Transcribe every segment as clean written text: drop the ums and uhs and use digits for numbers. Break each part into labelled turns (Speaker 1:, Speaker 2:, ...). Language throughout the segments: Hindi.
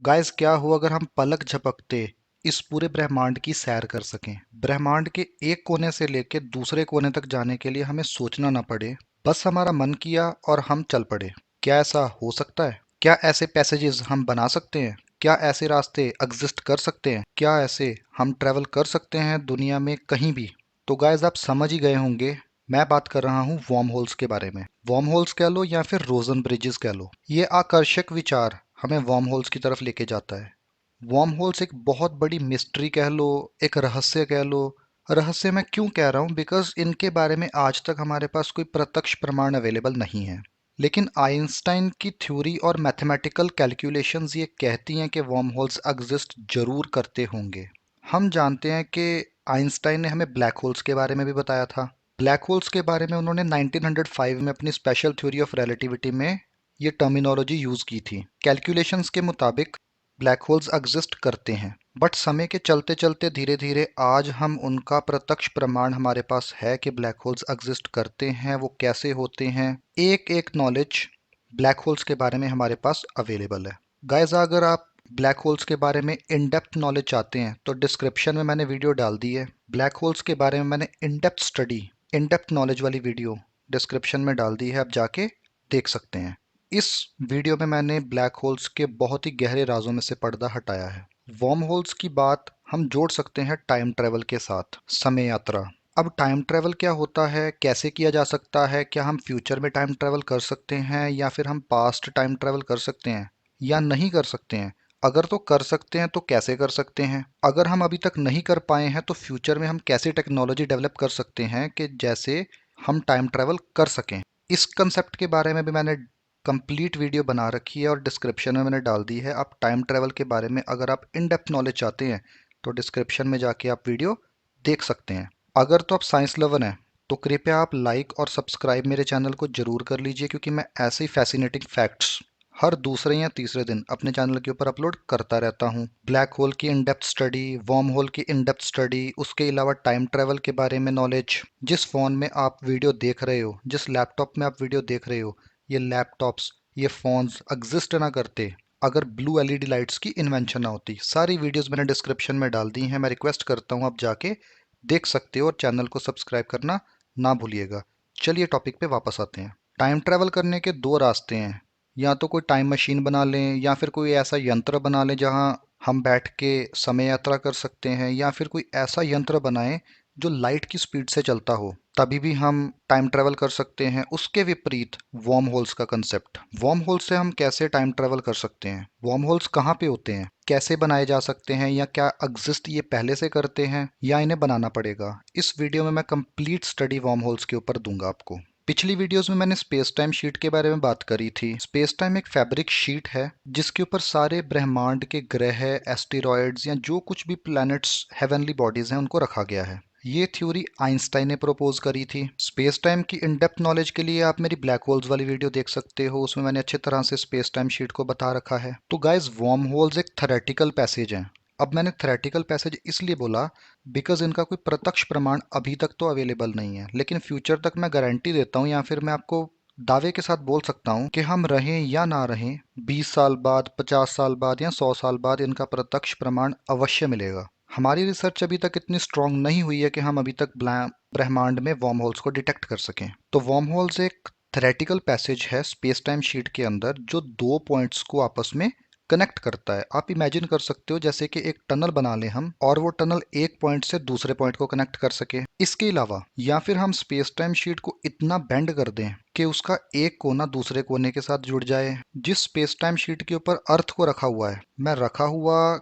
Speaker 1: गाइस, क्या हो अगर हम पलक झपकते इस पूरे ब्रह्मांड की सैर कर सकें। ब्रह्मांड के एक कोने से लेकर दूसरे कोने तक जाने के लिए हमें सोचना ना पड़े, बस हमारा मन किया और हम चल पड़े। क्या ऐसा हो सकता है? क्या ऐसे पैसेजेस हम बना सकते हैं? क्या ऐसे रास्ते एग्जिस्ट कर सकते हैं? क्या ऐसे हम ट्रेवल कर सकते हैं दुनिया में कहीं भी? तो गाइस, आप समझ ही गए होंगे, मैं बात कर रहा हूँ वॉर्म होल्स के बारे में। वॉर्म होल्स कह लो या फिर रोजन ब्रिजेस कह लो, ये आकर्षक विचार हमें वॉर्म होल्स की तरफ लेके जाता है। वॉर्म होल्स एक बहुत बड़ी मिस्ट्री कह लो, एक रहस्य कह लो। रहस्य मैं क्यों कह रहा हूँ, बिकॉज इनके बारे में आज तक हमारे पास कोई प्रत्यक्ष प्रमाण अवेलेबल नहीं है। लेकिन आइंस्टाइन की थ्योरी और मैथमेटिकल कैलकुलेशंस ये कहती हैं कि वॉर्म होल्स एग्जिस्ट जरूर करते होंगे। हम जानते हैं कि आइंस्टाइन ने हमें ब्लैक होल्स के बारे में भी बताया था। ब्लैक होल्स के बारे में उन्होंने 1905 में अपनी स्पेशल थ्योरी ऑफ रिलेटिविटी में ये टर्मिनोलॉजी यूज की थी। कैलकुलेशंस के मुताबिक ब्लैक होल्स एग्जिस्ट करते हैं, बट समय के चलते चलते धीरे धीरे आज हम उनका प्रत्यक्ष प्रमाण हमारे पास है कि ब्लैक होल्स एग्जिस्ट करते हैं। वो कैसे होते हैं, एक एक नॉलेज ब्लैक होल्स के बारे में हमारे पास अवेलेबल है। गाइस, अगर आप ब्लैक होल्स के बारे में इन डेप्थ नॉलेज चाहते हैं तो डिस्क्रिप्शन में मैंने वीडियो डाल दी है। ब्लैक होल्स के बारे में मैंने in depth study, in depth knowledge वाली वीडियो डिस्क्रिप्शन में डाल दी है, आप जाके देख सकते हैं। इस वीडियो में मैंने ब्लैक होल्स के बहुत ही गहरे राजों में से पर्दा हटाया है। वर्म होल्स की बात हम जोड़ सकते हैं टाइम ट्रेवल के साथ, समय यात्रा। अब टाइम ट्रेवल क्या होता है, कैसे किया जा सकता है? क्या हम फ्यूचर में टाइम ट्रेवल कर सकते हैं या फिर हम पास्ट टाइम ट्रेवल कर सकते हैं या नहीं कर सकते हैं? अगर तो कर सकते हैं तो कैसे कर सकते हैं? अगर हम अभी तक नहीं कर पाए हैं तो फ्यूचर में हम कैसे टेक्नोलॉजी डेवलप कर सकते हैं कि जैसे हम टाइम ट्रेवल कर सकें? इस कंसेप्ट के बारे में भी मैंने कंप्लीट वीडियो बना रखी है और डिस्क्रिप्शन में मैंने डाल दी है। आप टाइम ट्रेवल के बारे में अगर आप इन डेप्थ नॉलेज चाहते हैं तो डिस्क्रिप्शन में जाके आप वीडियो देख सकते हैं। अगर तो आप साइंस लवर हैं तो कृपया आप लाइक और सब्सक्राइब मेरे चैनल को जरूर कर लीजिए, क्योंकि मैं ऐसे ही फैसिनेटिंग फैक्ट्स हर दूसरे या तीसरे दिन अपने चैनल के ऊपर अपलोड करता रहता हूँ। ब्लैक होल की in depth study, worm hole की इन डेप्थ स्टडी, उसके अलावा टाइम ट्रेवल के बारे में नॉलेज। जिस फोन में आप वीडियो देख रहे हो, जिस लैपटॉप में आप वीडियो देख रहे हो, ये लैपटॉप्स, ये फोन्स एग्जिस्ट ना करते अगर ब्लू एलईडी लाइट्स की इन्वेंशन ना होती। सारी वीडियोस मैंने डिस्क्रिप्शन में डाल दी हैं। मैं रिक्वेस्ट करता हूँ आप जाके देख सकते हो और चैनल को सब्सक्राइब करना ना भूलिएगा। चलिए टॉपिक पे वापस आते हैं। टाइम ट्रैवल करने के दो रास्ते हैं। या तो कोई टाइम मशीन बना लें या फिर कोई ऐसा यंत्र बना लें जहां हम बैठ के समय यात्रा कर सकते हैं, या फिर कोई ऐसा यंत्र बनाएं जो लाइट की स्पीड से चलता हो, तभी भी हम टाइम ट्रैवल कर सकते हैं। उसके विपरीत वर्म होल्स का कंसेप्ट। वर्म होल से हम कैसे टाइम ट्रैवल कर सकते हैं? वर्म होल्स कहाँ पे होते हैं, कैसे बनाए जा सकते हैं, या क्या एग्जिस्ट ये पहले से करते हैं या इन्हें बनाना पड़ेगा? इस वीडियो में मैं कंप्लीट स्टडी वर्म होल्स के ऊपर दूंगा आपको। पिछली वीडियोस में मैंने स्पेस टाइम शीट के बारे में बात करी थी। स्पेस टाइम एक फैब्रिक शीट है जिसके ऊपर सारे ब्रह्मांड के ग्रह, एस्टेरॉयड्स या जो कुछ भी प्लैनेट्स, हेवनली बॉडीज हैं, उनको रखा गया है। ये थ्योरी आइंस्टाइन ने प्रपोज करी थी। स्पेस टाइम की इन डेप्थ नॉलेज के लिए आप मेरी ब्लैक होल्स वाली वीडियो देख सकते हो, उसमें मैंने अच्छी तरह से स्पेस टाइम शीट को बता रखा है। तो गाइस, वर्म होल्स एक थेरेटिकल पैसेज हैं। अब मैंने थेरेटिकल पैसेज इसलिए बोला बिकॉज इनका कोई प्रत्यक्ष प्रमाण अभी तक तो अवेलेबल नहीं है, लेकिन फ्यूचर तक मैं गारंटी देता हूँ या फिर मैं आपको दावे के साथ बोल सकता हूँ कि हम रहें या ना रहें, 20 साल बाद, 50 साल बाद या 100 साल बाद इनका प्रत्यक्ष प्रमाण अवश्य मिलेगा। हमारी रिसर्च अभी तक इतनी स्ट्रांग नहीं हुई है कि हम अभी तक ब्रह्मांड में वर्म होल्स को डिटेक्ट कर सकें। तो वर्म होल्स एक थेरेटिकल पैसेज है स्पेस टाइम शीट के अंदर जो दो पॉइंट्स को आपस में कनेक्ट करता है। आप इमेजिन कर सकते हो जैसे कि एक टनल बना लें हम, और वो टनल एक पॉइंट से दूसरे पॉइंट को कनेक्ट कर सके। इसके अलावा या फिर हम स्पेस टाइम शीट को इतना बेंड कर दें कि उसका एक कोना दूसरे कोने के साथ जुड़ जाए। जिस स्पेस टाइम शीट के ऊपर अर्थ को रखा हुआ है, मैं रखा हुआ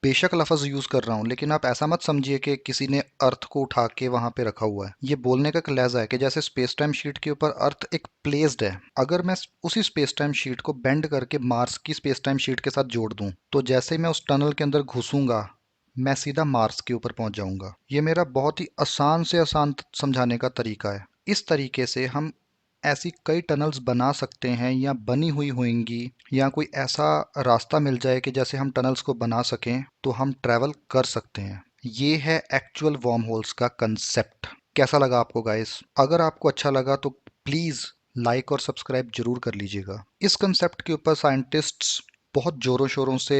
Speaker 1: बेशक लफ्ज यूज कर रहा हूँ, लेकिन आप ऐसा मत समझिए कि किसी ने अर्थ को उठा के वहां पे रखा हुआ है। ये बोलने का एक लहजा है कि जैसे स्पेस टाइम शीट के ऊपर अर्थ एक प्लेस्ड है। अगर मैं उसी स्पेस टाइम शीट को बेंड करके मार्स की स्पेस टाइम शीट के साथ जोड़ दूं, तो जैसे ही मैं उस टनल के अंदर घुसूंगा, मैं सीधा मार्स के ऊपर पहुंच जाऊंगा। ये मेरा बहुत ही आसान से आसान समझाने का तरीका है। इस तरीके से हम ऐसी कई टनल्स बना सकते हैं या बनी हुई होंगी, या कोई ऐसा रास्ता मिल जाए कि जैसे हम टनल्स को बना सकें तो हम ट्रैवल कर सकते हैं। ये है एक्चुअल वर्म होल्स का कंसेप्ट। कैसा लगा आपको गाइस? अगर आपको अच्छा लगा तो प्लीज लाइक और सब्सक्राइब जरूर कर लीजिएगा। इस कंसेप्ट के ऊपर साइंटिस्ट्स बहुत जोरों शोरों से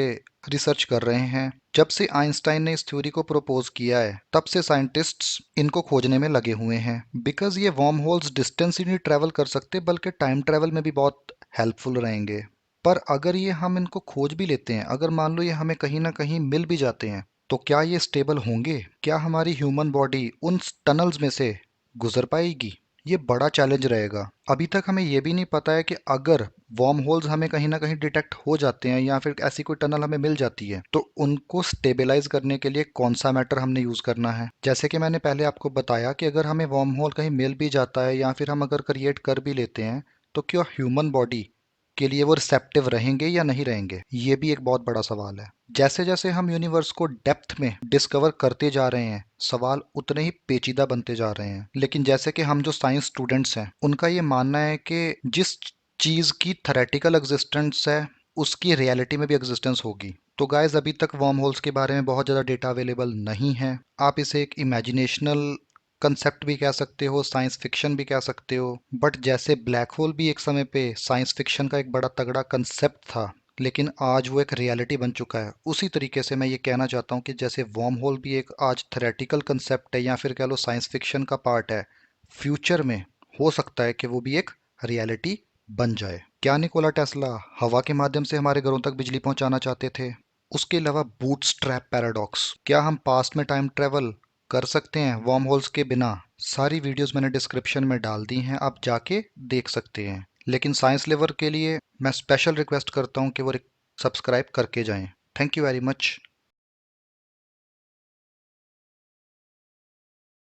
Speaker 1: रिसर्च कर रहे हैं। जब से आइंस्टाइन ने इस थ्योरी को प्रपोज किया है तब से साइंटिस्ट्स इनको खोजने में लगे हुए हैं। बिकॉज ये वर्म होल्स डिस्टेंस ही नहीं ट्रेवल कर सकते बल्कि टाइम ट्रेवल में भी बहुत हेल्पफुल रहेंगे। पर अगर ये हम इनको खोज भी लेते हैं, अगर मान लो ये हमें कहीं ना कहीं मिल भी जाते हैं, तो क्या ये स्टेबल होंगे? क्या हमारी ह्यूमन बॉडी उन टनल्स में से गुजर पाएगी? ये बड़ा चैलेंज रहेगा। अभी तक हमें ये भी नहीं पता है कि अगर वर्म होल्स हमें कहीं ना कहीं डिटेक्ट हो जाते हैं या फिर ऐसी कोई टनल हमें मिल जाती है तो उनको स्टेबलाइज करने के लिए कौन सा मैटर हमने यूज करना है। जैसे कि मैंने पहले आपको बताया कि अगर हमें वर्म होल कहीं मिल भी जाता है या फिर हम अगर क्रिएट कर भी लेते हैं तो क्या ह्यूमन बॉडी के लिए वो रिसेप्टिव रहेंगे या नहीं रहेंगे, ये भी एक बहुत बड़ा सवाल है। जैसे जैसे हम यूनिवर्स को डेप्थ में डिस्कवर करते जा रहे हैं सवाल उतने ही पेचीदा बनते जा रहे हैं। लेकिन जैसे कि हम जो साइंस स्टूडेंट्स हैं उनका ये मानना है कि जिस चीज़ की थेरेटिकल एग्जिस्टेंस है उसकी रियलिटी में भी एग्जिस्टेंस होगी। तो गाइस अभी तक वर्म होल्स के बारे में बहुत ज़्यादा डेटा अवेलेबल नहीं है। आप इसे एक इमेजिनेशनल कंसेप्ट भी कह सकते हो, साइंस फिक्शन भी कह सकते हो। बट जैसे ब्लैक होल भी एक समय पे साइंस फिक्शन का एक बड़ा तगड़ा कंसेप्ट था लेकिन आज वो एक रियलिटी बन चुका है, उसी तरीके से मैं ये कहना चाहता हूँ कि जैसे वर्म होल भी एक आज थेरेटिकल कंसेप्ट है या फिर कह लो साइंस फिक्शन का पार्ट है, फ्यूचर में हो सकता है कि वो भी एक रियलिटी बन जाए। क्या निकोला टेस्ला हवा के माध्यम से हमारे घरों तक बिजली पहुंचाना चाहते थे? उसके अलावा बूटस्ट्रैप पैराडॉक्स, क्या हम पास्ट में टाइम ट्रेवल कर सकते हैं वर्म होल्स के बिना? सारी वीडियोस मैंने डिस्क्रिप्शन में डाल दी हैं, आप जाके देख सकते हैं। लेकिन साइंस लेवर के लिए मैं स्पेशल रिक्वेस्ट करता हूँ कि वो सब्सक्राइब करके जाएं। Thank you very much.